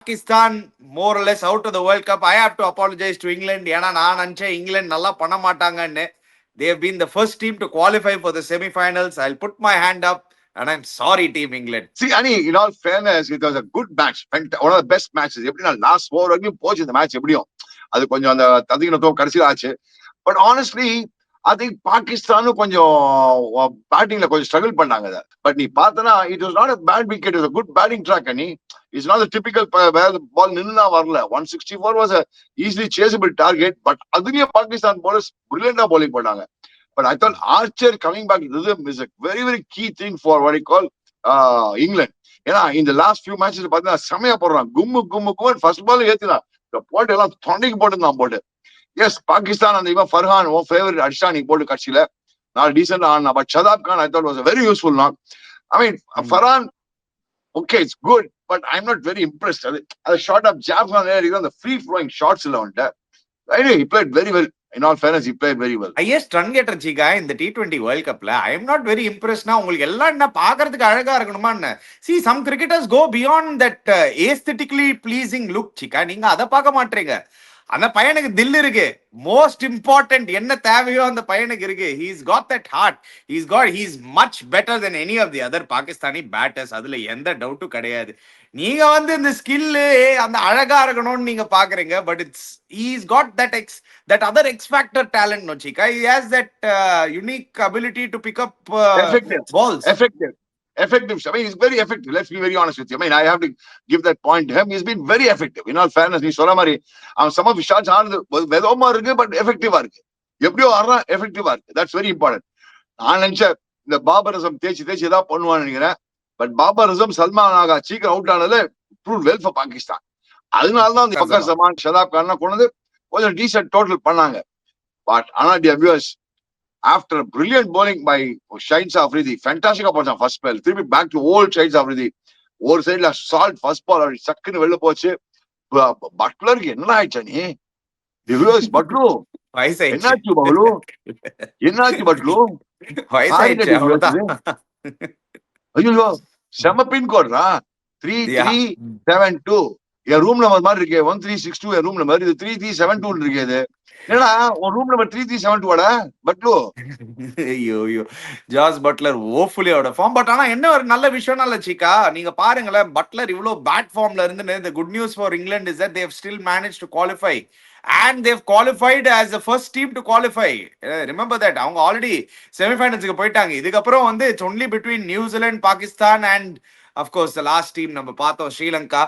Pakistan more or less out of the World Cup. I have to apologize to England. ஏன்னா நான் நினைச்சேன் இங்கிலாந்து நல்லா பண்ண மாட்டாங்கன்னு. They have been the first team to qualify for the semi-finals. I'll put my hand up and I'm sorry, Team England. See, Ani, in all fairness, it was a good match. One of the best matches. எப்படின்னா last over வரைக்கும் போச்சு இந்த match எப்படியும். அது கொஞ்சம் அந்த ததிகினத்துவம் கடைசியில் ஆச்சு. பட் ஆனஸ்ட்லி ஐ திங்க் பாகிஸ்தானும் கொஞ்சம் பேட்டிங்ல கொஞ்சம் ஸ்ட்ரகிள் பண்ணாங்க. பட் நீ பார்த்தனா it was not a bad wicket, it was a good batting track. Ani, it's not the typical where the ball நின்னா வரல. 164 was a easily chaseable target. But அதுலயும் Pakistan bowlers brilliant bowling பண்ணாங்க. But I thought Archer coming back to rhythm is a very, very key thing for what I call England. ஏன்னா இந்த last few matches பார்த்தீங்கன்னா செமையா போடுறான். கும்மு கும்மு கும்மு first ball ஏத்தினான். போட்டு எல்லாம் தொண்டைக்கு போட்டுருந்தான் போட்டு. எஸ் பாகிஸ்தான் அந்த இவன் ஃபர்ஹான் ஓ ஃபேவரட் அடிச்சா நீ போட்டு கட்சியில நான் டீசென்ட் ஆனா. But Shadab Khan I thought was very useful not. I mean Farhan okay it's good but I am not very impressed. அது ஷார்ட் ஆஃப் ஜாப் அந்த ஃப்ரீ ஃப்ளோயிங் ஷார்ட்ஸ் இல்ல வந்துட்டு. He played very well. In all fairness, he played very well. Highest run getter Chica in the T20 World Cup. I am not very impressed now. உங்களுக்கு எல்லாம் என்ன பார்க்கிறதுக்கு அழகா இருக்கணுமா என்ன? See, some cricketers go beyond that aesthetically pleasing look, Chica. நீங்க அதை பார்க்க மாட்டீங்க. அந்த பையனுக்கு தில் இருக்கு. மோஸ்ட் இம்பார்ட்டன்ட் என்ன தேவையோ அந்த பையனுக்கு இருக்கு. He's got that heart. He's much better than any of the other Pakistani batters. அதுல எந்த டவுட்டும் கிடையாது. நீங்க வந்து இந்த ஸ்கில்லு அந்த அழகா இருக்கணும்னு நீங்க பாக்குறீங்க. But he's got that other X factor talent நோச்சிக்கா. He has that unique ability to pick up balls. Effective. I mean, he's very effective. Let's be very honest with you. I mean, I have to give that point to him. He's been very effective. In all fairness, நீ சொல்ற மாதிரி some of his shots ஆனது வெதமா இருக்கு but எஃபெக்டிவா இருக்கு. எப்படியோ ஆடுறா எஃபெக்டிவா இருக்கு. That's very important. நான் நினைச்சேன் இந்த பாபரிசம் தேய்ச்சி ஏதாவது பண்ணுவான்னு நினைக்கிறேன். பட் பாபரிசம் சல்மான் ஆகா சீக்கிரம் அவுட் ஆனது ப்ரூவ் வெல் ஃபார் பாகிஸ்தான். அதனாலதான் அந்த பக்கர் ஜமான் ஷதாப் கான் கொண்டு கொஞ்சம் டீசென்ட் டோட்டல் பண்ணாங்க. பட் ஆனா dear viewers, after brilliant bowling by Shahid Afridi, fantastic opportunity first spell, திருப்பி back to old Shahid Afridi. ஒரு சைடுல ஷார்ட் ஃபர்ஸ்ட் பால் அப்படி சக்குன்னு வெளில போச்சு. பட்லருக்கு என்ன ஆயிடுச்சா நீ பட்லு? என்னாச்சு பவுலு? என்னாச்சு பட்லு? ஐயோ செம பின்கோட்ரா 3372. என் ரூம் நம்பர் மாதிரி இருக்கே 1362. என் ரூம் நம்பர் இது 3372 இருக்குது. ஏன்னா உன் ரூம் நம்பர் 3372 பட்லு. ஐயோ Jos Buttler awfully out of form. But ஆனா என்ன ஒரு நல்ல விஷயம் இல்ல சிக்கா, நீங்க பாருங்களேன் பட்லர் இவ்வளவு பேட் ஃபார்ம்ல இருந்து the good news for England is that they have still managed to qualify and they've qualified as the first team to qualify. Remember that அவங்க ஆல்ரெடி செமிஃபைனல்ஸ்க்கு போயிட்டாங்க. இதுக்கப்புறம் வந்து it's only between New Zealand, Pakistan and of course the last team நம்ம பார்த்தோம் ஸ்ரீலங்கா.